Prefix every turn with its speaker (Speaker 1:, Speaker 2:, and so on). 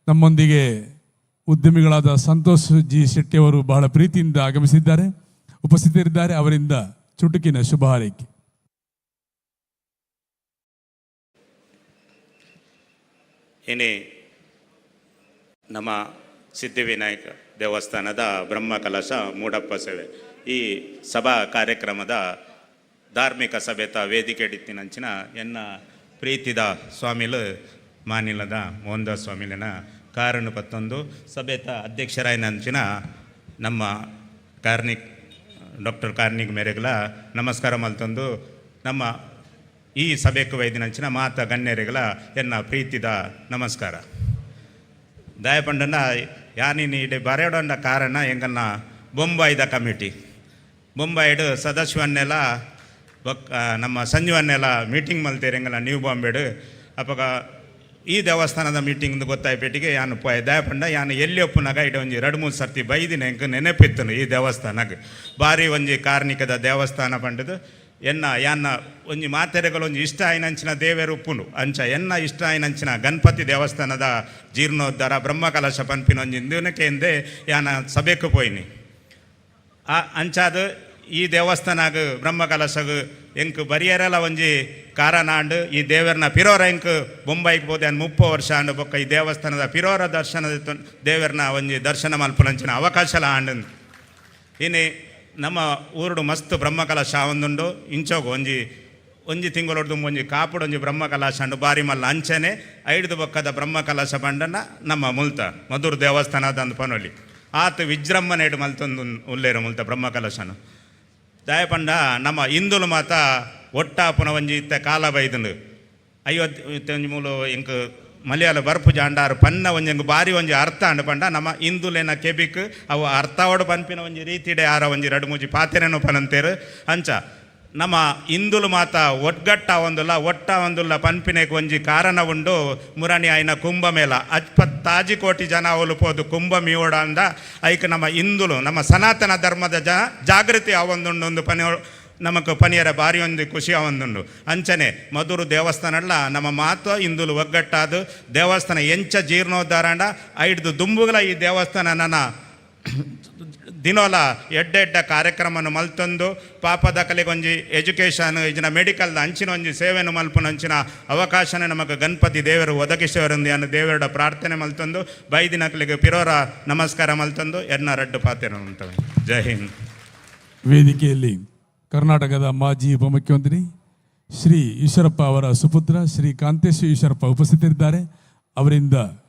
Speaker 1: ನಮ್ಮೊಂದಿಗೆ ಉದ್ಯಮಿಗಳಾದ ಸಂತೋಷ್ ಜಿ ಶೆಟ್ಟಿ ಅವರು ಬಹಳ ಪ್ರೀತಿಯಿಂದ ಆಗಮಿಸಿದ್ದಾರೆ, ಉಪಸ್ಥಿತರಿದ್ದಾರೆ. ಅವರಿಂದ ಚುಟುಕಿನ ಶುಭ ಹಾರೈಕೆ.
Speaker 2: ಇನಿ ನಮ್ಮ ಸಿದ್ಧಿವಿನಾಯಕ ದೇವಸ್ಥಾನದ ಬ್ರಹ್ಮಕಲಶ ಮೂಡಪ್ಪ ಸೇವೆ ಈ ಸಭಾ ಕಾರ್ಯಕ್ರಮದ ಧಾರ್ಮಿಕ ಸಭೆತ ವೇದಿಕೆ ಇಡಿತ್ತಿನಂಚಿನ ಎನ್ನ ಪ್ರೀತಿದ ಸ್ವಾಮಿಲು ಮಾನಿಲದ ಮೋಹನ್ದಾಸ್ ಸ್ವಾಮಿಲಿನ ಕಾರಣ ಪತ್ತೊಂದು ಸಭೆತ ಅಧ್ಯಕ್ಷರಾಯನಂಚಿನ ನಮ್ಮ ಡಾಕ್ಟರ್ ಕಾರ್ನಿಕ್ ಮೇರೆಗಳ ನಮಸ್ಕಾರ ಮಲ್ತಂದು ನಮ್ಮ ಈ ಸಭೆಗೆ ವೈದಿನಂಚಿನ ಮಾತ ಗಣ್ಯರಿಗಳ ಎನ್ನ ಪ್ರೀತಿದ ನಮಸ್ಕಾರ. ದಯಪಂಡನ ಯಾನಿನಿ ಇಡೆ ಬರೆಯೋಡಂಡ ಕಾರಣ ಎಂಗನ್ನ ಬೊಂಬಾಯಿದ ಕಮಿಟಿ ಬೊಂಬಾಯಿಡು ಸದಸ್ಯವನ್ನೆಲ್ಲ ನಮ್ಮ ಸಂಜುವನ್ನೆಲ್ಲ ಮೀಟಿಂಗ್ ಮಲ್ತೇರಿ ಎಂಗಲ್ಲ ನ್ಯೂ ಬಾಂಬೆಡು ಅಪ್ಪಗ ಈ ದೇವಸ್ಥಾನದ ಮೀಟಿಂಗ್ ಗೊತ್ತಾಯ್ಪೇಟಿಗೆ ಯಾನು ಪೋಯ್ ದಯಪಂಡ ಯಾನು ಎಲ್ಲಿ ಒಪ್ಪುನಾಗ ಇಡ ಒಂಜಿ 2-3 ಸರ್ತಿ ಬೈದಿನ ಎಂಕ ನೆನಪಿತ್ತನು ಈ ದೇವಸ್ಥಾನಕ್ಕೆ ಭಾರಿ ಒಂಜಿ ಕಾರ್ಣಿಕದ ದೇವಸ್ಥಾನ ಪಂಡದು ಎನ್ನ ಯಾನ್ನ ಒಂಜಿ ಮಾತೆರೆಗಳು ಒಂಜಿ ಇಷ್ಟ ಆಯ್ನಂಚಿನ ದೇವೇರು ಉಪ್ಪುಂಡು ಅಂಚ ಎನ್ನ ಇಷ್ಟ ಆಯ್ನಂಚಿನ ಗಣಪತಿ ದೇವಸ್ಥಾನದ ಜೀರ್ಣೋದ್ಧಾರ ಬ್ರಹ್ಮಕಲಶ ಪನ್ಪಿನ ಒಂಜಿ ದಿನಕ್ಕೆ ಎಂದೇ ಯಾನ ಸಭೆಗೆ ಪೋಯ್ನಿ ಅಂಚಾದ ಈ ದೇವಸ್ಥಾನಗ ಬ್ರಹ್ಮಕಲಶಗ ಎಂಕ್ ಬರಿಯರೆಲ್ಲ ಒಂಜಿ ಕಾರಣ ಅಂಡು ಈ ದೇವರನ್ನ ಪಿರೋರ ಎಂಕ್ ಬೊಂಬೈಗೆ ಹೋದೆ ಅನ್ 30 ವರ್ಷ ಅಂಡು ಬೊಕ್ಕ ಈ ದೇವಸ್ಥಾನದ ಪಿರೋರ ದರ್ಶನದ ದೇವರನ್ನ ಒಂಜಿ ದರ್ಶನ ಮಲ್ಪುನಂಚಿನ ಅವಕಾಶಲ ಆಂಡು ಇನ್ನು ನಮ್ಮ ಊರುಡು ಮಸ್ತ್ ಬ್ರಹ್ಮಕಲಶ ಒಂದುಂಡು ಇಂಚೋಗು ಒಂಜಿ ತಿಂಗಳೊಡ್ದು ಒಂಜಿ ಕಾಪುಡು ಒಂಜಿ ಬ್ರಹ್ಮಕಲಶ ಅಂಡು ಬಾರಿ ಮಲ್ಲ ಅಂಚನೆ 5 ಬೊಕ್ಕದ ಬ್ರಹ್ಮಕಲಶ ಬಂಡನ ನಮ್ಮ ಮುಲ್ತ ಮಧುರ್ ದೇವಸ್ಥಾನದ ಅಂದು ಪನೊಲಿ ಆತ ವಿಜೃಂಭಣೆಡು ಮಲ್ತೊಂದು ಉಲ್ಲೇರು ಮುಲ್ತ ಬ್ರಹ್ಮಕಲಶನು ದಯಪಂಡ ನಮ್ಮ ಹಿಂದುಲು ಮಾತ ಒಟ್ಟಾಪುನ ಒಂಜಿ ಇತ್ತ ಕಾಲ ಬೈದುಂಡು 50 ಇಂಕ್ ಮಲಯಾಳ ಬರ್ಪು ಜಾಂಡಾರು ಪನ್ನ ಒಂಜಂಗೆ ಬಾರಿ ಒಂಜಿ ಅರ್ಥ ಅಂಡು ಪಂಡ ನಮ್ಮ ಹಿಂದುಲೇನ ಕೆಬಿಕ್ ಅವು ಅರ್ಥವಡು ಪನ್ಪಿನ ಒಂಜಿ ರೀತಿಡೆ ಆರ ಒಂಜಿ 2-3 ಪಾತೆರೇನು ಪನಂತೇರು ಅಂಚ ನಮ್ಮ ಹಿಂದುಲು ಮಾತ ಒಟ್ಗಟ್ಟ ಒಂದುಲ್ಲ ಒಟ್ಟ ಒಂದುಲ್ಲ ಪನ್ಪಿನೆಗೆ ಒಂಜಿ ಕಾರಣ ಉಂಡು ಮುರಣಿ ಆಯ್ನ ಕುಂಭಮೇಳ 70 ಕೋಟಿ ಜನ ಒಲುಪೋದು ಕುಂಭ ಮೀವೋಡ ಅಂದ ಐಕ್ ನಮ್ಮ ಹಿಂದುಲು ನಮ್ಮ ಸನಾತನ ಧರ್ಮದ ಜಾಗೃತಿ ಅವೊಂದುಂಡು ಪನಿ ನಮಕ್ ಪನಿಯರ ಬಾರಿ ಒಂದು ಖುಷಿ ಅವೊಂದುಂಡು ಅಂಚನೆ ಮಧುರು ದೇವಸ್ಥಾನಲ್ಲ ನಮ್ಮ ಮಾತು ಹಿಂದುಲು ಒಗ್ಗಟ್ಟಾದು ದೇವಸ್ಥಾನ ಎಂಚ ಜೀರ್ಣೋದ್ಧಾರ ಅಂಡ 5 ದುಂಬುಗಳ ಈ ದೇವಸ್ಥಾನ ನನ್ನ ದಿನೋಲ ಎಡ್ಡೆಡ್ಡ ಕಾರ್ಯಕ್ರಮವನ್ನು ಮಲ್ತೊಂದು ಪಾಪದ ಕಲೆಗೊಂಜಿ ಎಜುಕೇಷನ್ ಇಜಿನ ಮೆಡಿಕಲ್ದ ಅಂಚಿನ ಒಂಜಿ ಸೇವೆಯನ್ನು ಮಲ್ಪುನಂಚಿನ ಅವಕಾಶನೇ ನಮಗೆ ಗಣಪತಿ ದೇವರು ಒದಗಿಸುವರೆಂದು ಅನ್ನು ದೇವರ ಪ್ರಾರ್ಥನೆ ಮಲ್ತೊಂದು ಬೈದಿನಕಲಿಗೆ ಪಿರೋರ ನಮಸ್ಕಾರ ಮಲ್ತೊಂದು ಎನ್ನ ರಡ್ಡು ಪಾತ್ರೆ ಅಂತವೆ. ಜೈ ಹಿಂದ್.
Speaker 1: ವೇದಿಕೆಯಲ್ಲಿ ಕರ್ನಾಟಕದ ಮಾಜಿ ಉಪಮುಖ್ಯಮಂತ್ರಿ ಶ್ರೀ ಈಶ್ವರಪ್ಪ ಅವರ ಸುಪುತ್ರ ಶ್ರೀ ಕಾಂತೇಶ್ ಈಶ್ವರಪ್ಪ ಉಪಸ್ಥಿತರಿದ್ದಾರೆ. ಅವರಿಂದ